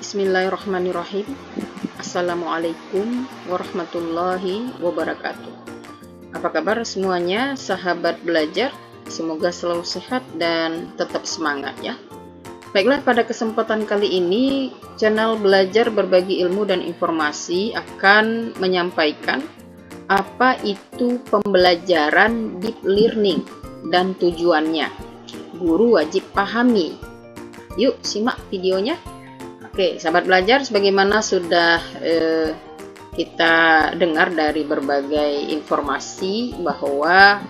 Bismillahirrahmanirrahim. Assalamualaikum warahmatullahi wabarakatuh. Apa kabar semuanya, sahabat belajar? Semoga selalu sehat dan tetap semangat ya. Baiklah, pada kesempatan kali ini channel Belajar Berbagi Ilmu dan Informasi akan menyampaikan apa itu pembelajaran deep learning dan tujuannya. Guru wajib pahami. Yuk simak videonya. Oke, sahabat belajar, sebagaimana sudah kita dengar dari berbagai informasi bahwa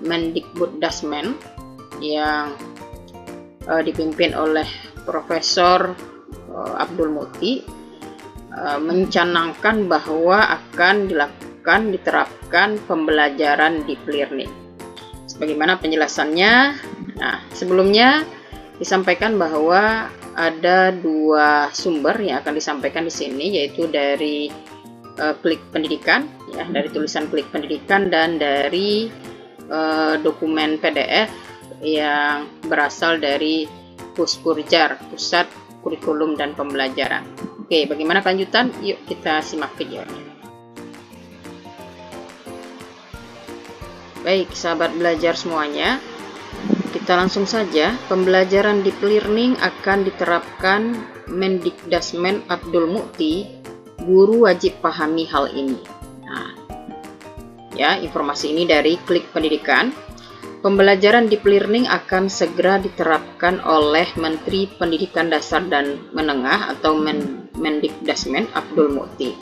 Mendikbuddasmen yang dipimpin oleh Profesor Abdul Muti mencanangkan bahwa akan diterapkan pembelajaran deep learning. Sebagaimana penjelasannya, nah sebelumnya disampaikan bahwa ada dua sumber yang akan disampaikan di sini, yaitu dari Klik Pendidikan, ya, dari tulisan Klik Pendidikan, dan dari dokumen PDF yang berasal dari Puspurjar, Pusat Kurikulum dan Pembelajaran. Oke, bagaimana kelanjutan? Yuk kita simak videonya. Baik, sahabat belajar semuanya. Kita langsung saja, pembelajaran deep learning akan diterapkan Mendikbuddasmen Abdul Muti, guru wajib pahami hal ini. Nah, ya, informasi ini dari Klik Pendidikan. Pembelajaran deep learning akan segera diterapkan oleh Menteri Pendidikan Dasar dan Menengah atau Mendikbuddasmen Abdul Muti.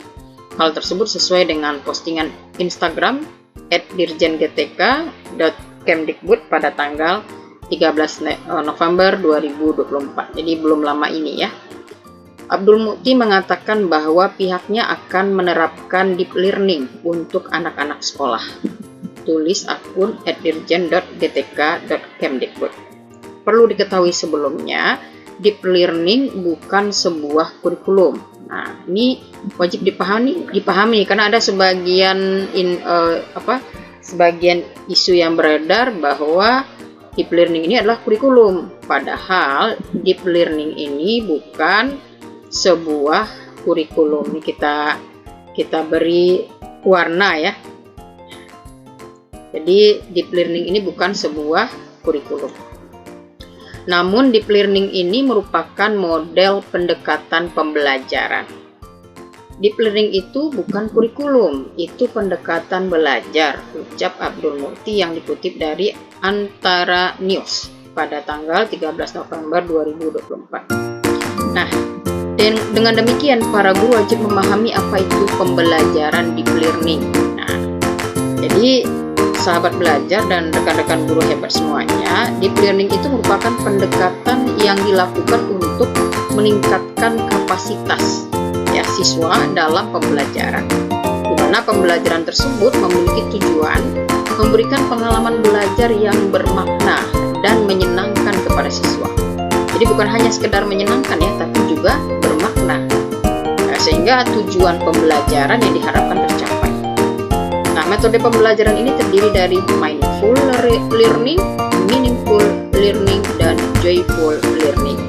Hal tersebut sesuai dengan postingan Instagram @dirjengtk.kemdikbud pada tanggal 13 November 2024. Jadi belum lama ini ya. Abdul Muti mengatakan bahwa pihaknya akan menerapkan deep learning untuk anak-anak sekolah. Tulis akun @dirjen.gtk.kemdikbud. Perlu diketahui sebelumnya, deep learning bukan sebuah kurikulum. Nah, ini wajib dipahami karena ada sebagian isu yang beredar bahwa deep learning ini adalah kurikulum, padahal deep learning ini bukan sebuah kurikulum. Ini kita beri warna ya. Jadi deep learning ini bukan sebuah kurikulum. Namun deep learning ini merupakan model pendekatan pembelajaran. Deep learning itu bukan kurikulum, itu pendekatan belajar, ucap Abdul Muti yang dikutip dari Antara News pada tanggal 13 November 2024. Nah, dengan demikian para guru wajib memahami apa itu pembelajaran deep learning. Nah, jadi sahabat belajar dan rekan-rekan guru hebat semuanya, deep learning itu merupakan pendekatan yang dilakukan untuk meningkatkan kapasitas ya siswa dalam pembelajaran, di mana pembelajaran tersebut memiliki tujuan memberikan pengalaman belajar yang bermakna dan menyenangkan kepada siswa. Jadi bukan hanya sekedar menyenangkan ya, tapi juga bermakna. Nah, sehingga tujuan pembelajaran yang diharapkan tercapai. Nah, metode pembelajaran ini terdiri dari mindful learning, meaningful learning, dan joyful learning.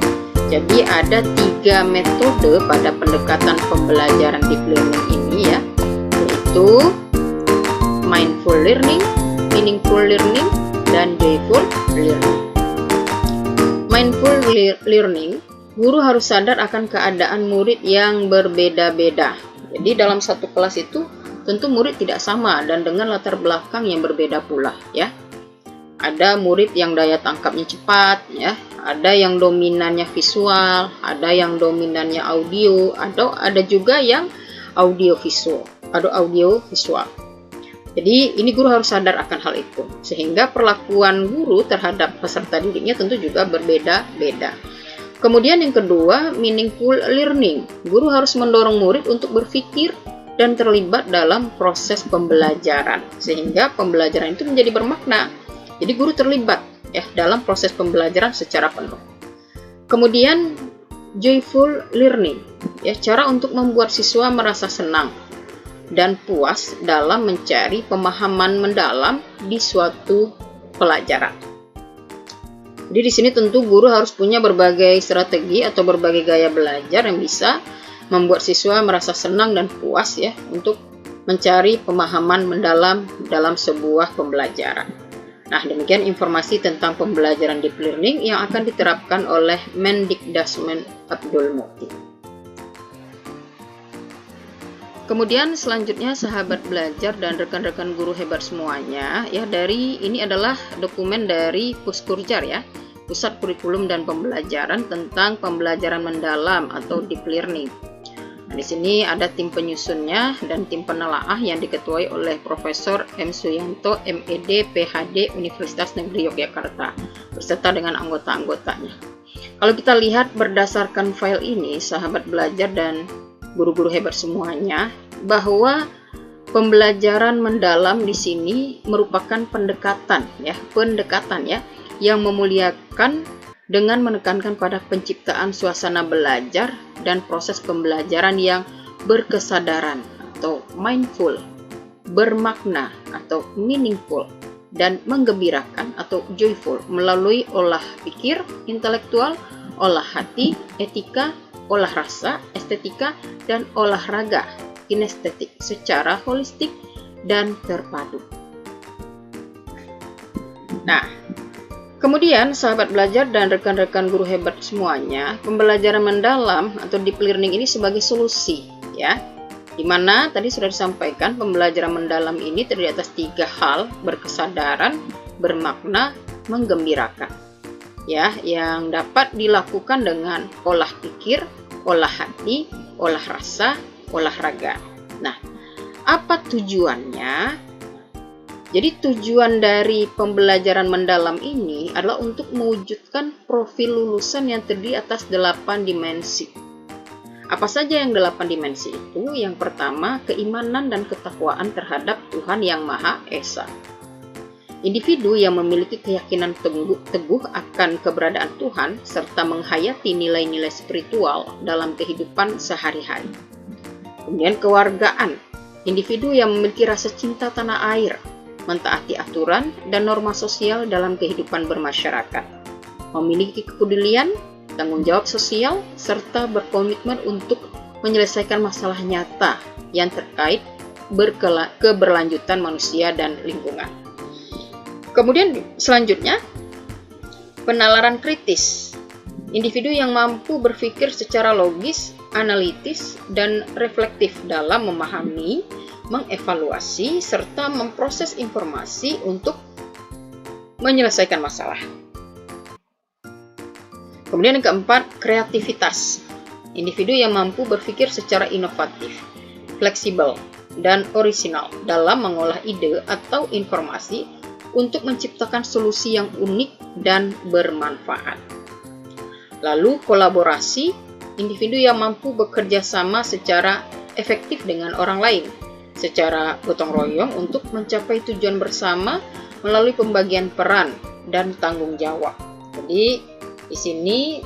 Jadi ada 3 metode pada pendekatan pembelajaran deep learning ini ya, yaitu mindful learning, meaningful learning, dan joyful learning. Mindful learning, guru harus sadar akan keadaan murid yang berbeda-beda. Jadi dalam satu kelas itu tentu murid tidak sama dan dengan latar belakang yang berbeda pula ya. Ada murid yang daya tangkapnya cepat ya, ada yang dominannya visual, ada yang dominannya audio, atau ada juga yang audio visual. Jadi ini guru harus sadar akan hal itu, sehingga perlakuan guru terhadap peserta didiknya tentu juga berbeda-beda. Kemudian yang kedua, meaningful learning. Guru harus mendorong murid untuk berpikir dan terlibat dalam proses pembelajaran, sehingga pembelajaran itu menjadi bermakna. Jadi guru terlibat ya dalam proses pembelajaran secara penuh. Kemudian joyful learning, ya, cara untuk membuat siswa merasa senang dan puas dalam mencari pemahaman mendalam di suatu pelajaran. Jadi di sini tentu guru harus punya berbagai strategi atau berbagai gaya belajar yang bisa membuat siswa merasa senang dan puas ya untuk mencari pemahaman mendalam dalam sebuah pembelajaran. Nah, demikian informasi tentang pembelajaran deep learning yang akan diterapkan oleh Mendikdasmen Abdul Muti. Kemudian selanjutnya sahabat belajar dan rekan-rekan guru hebat semuanya ya, dari ini adalah dokumen dari Puskurjar ya, Pusat Kurikulum dan Pembelajaran tentang pembelajaran mendalam atau deep learning. Nah, di sini ada tim penyusunnya dan tim penelaah yang diketuai oleh Profesor M. Suyanto, MED, PhD, Universitas Negeri Yogyakarta, beserta dengan anggota-anggotanya. Kalau kita lihat berdasarkan file ini, sahabat belajar dan guru-guru hebat semuanya, bahwa pembelajaran mendalam di sini merupakan pendekatan ya, yang memuliakan dengan menekankan pada penciptaan suasana belajar dan proses pembelajaran yang berkesadaran atau mindful, bermakna atau meaningful, dan menggembirakan atau joyful melalui olah pikir intelektual, olah hati, etika, olah rasa, estetika, dan olahraga kinestetik secara holistik dan terpadu. Nah, kemudian sahabat belajar dan rekan-rekan guru hebat semuanya, pembelajaran mendalam atau deep learning ini sebagai solusi ya, dimana tadi sudah disampaikan pembelajaran mendalam ini terdiri atas 3 hal: berkesadaran, bermakna, menggembirakan ya, yang dapat dilakukan dengan olah pikir, olah hati, olah rasa, olahraga. Nah, apa tujuannya? Jadi tujuan dari pembelajaran mendalam ini adalah untuk mewujudkan profil lulusan yang terdiri atas 8 dimensi. Apa saja yang 8 dimensi itu? Yang pertama, keimanan dan ketakwaan terhadap Tuhan Yang Maha Esa. Individu yang memiliki keyakinan teguh akan keberadaan Tuhan serta menghayati nilai-nilai spiritual dalam kehidupan sehari-hari. Kemudian kewargaan, individu yang memiliki rasa cinta tanah air, mentaati aturan dan norma sosial dalam kehidupan bermasyarakat, memiliki kepedulian, tanggung jawab sosial, serta berkomitmen untuk menyelesaikan masalah nyata yang terkait keberlanjutan manusia dan lingkungan. Kemudian selanjutnya, penalaran kritis. Individu yang mampu berpikir secara logis, analitis, dan reflektif dalam memahami, mengevaluasi, serta memproses informasi untuk menyelesaikan masalah. Kemudian yang keempat, kreativitas. Individu yang mampu berpikir secara inovatif, fleksibel, dan orisinal dalam mengolah ide atau informasi untuk menciptakan solusi yang unik dan bermanfaat. Lalu kolaborasi, individu yang mampu bekerja sama secara efektif dengan orang lain, secara gotong royong untuk mencapai tujuan bersama melalui pembagian peran dan tanggung jawab. Jadi di sini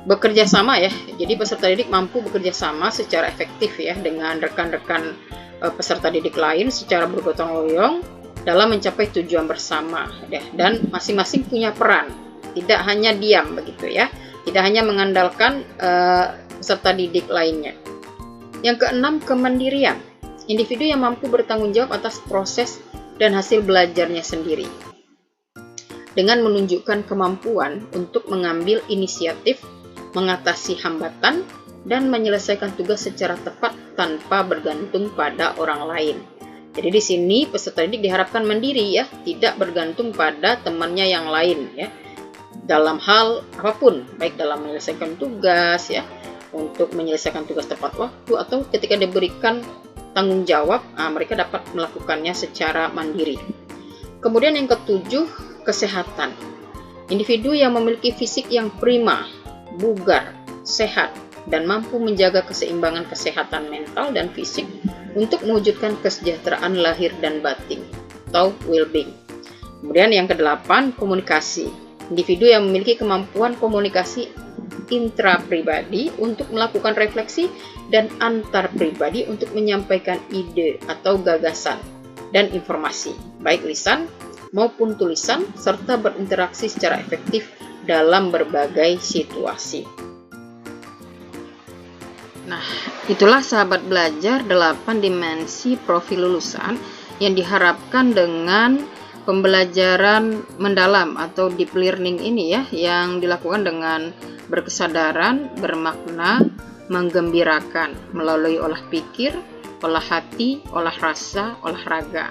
bekerja sama ya. Jadi peserta didik mampu bekerja sama secara efektif ya dengan rekan-rekan peserta didik lain secara bergotong royong dalam mencapai tujuan bersama ya, dan masing-masing punya peran, tidak hanya diam begitu ya, tidak hanya mengandalkan peserta didik lainnya. Yang keenam, kemandirian. Individu yang mampu bertanggung jawab atas proses dan hasil belajarnya sendiri dengan menunjukkan kemampuan untuk mengambil inisiatif, mengatasi hambatan, dan menyelesaikan tugas secara tepat tanpa bergantung pada orang lain. Jadi di sini peserta didik diharapkan mandiri ya, tidak bergantung pada temannya yang lain ya, dalam hal apapun, baik dalam menyelesaikan tugas ya, untuk menyelesaikan tugas tepat waktu, atau ketika diberikan tanggung jawab, mereka dapat melakukannya secara mandiri. Kemudian yang ketujuh, kesehatan. Individu yang memiliki fisik yang prima, bugar, sehat, dan mampu menjaga keseimbangan kesehatan mental dan fisik untuk mewujudkan kesejahteraan lahir dan batin atau well-being. Kemudian yang kedelapan, komunikasi. Individu yang memiliki kemampuan komunikasi intrapribadi untuk melakukan refleksi dan antar pribadi untuk menyampaikan ide atau gagasan dan informasi, baik lisan maupun tulisan, serta berinteraksi secara efektif dalam berbagai situasi. Nah, itulah sahabat belajar 8 dimensi profil lulusan yang diharapkan dengan pembelajaran mendalam atau deep learning ini ya, yang dilakukan dengan berkesadaran, bermakna, menggembirakan melalui olah pikir, olah hati, olah rasa, olahraga.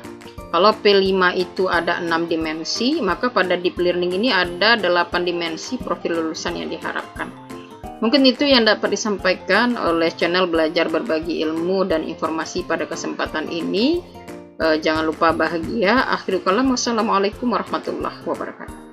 Kalau P5 itu ada 6 dimensi, maka pada deep learning ini ada 8 dimensi profil lulusan yang diharapkan. Mungkin itu yang dapat disampaikan oleh channel Belajar Berbagi Ilmu dan Informasi pada kesempatan ini. Jangan lupa bahagia. Akhirul kalam, wassalamualaikum warahmatullahi wabarakatuh.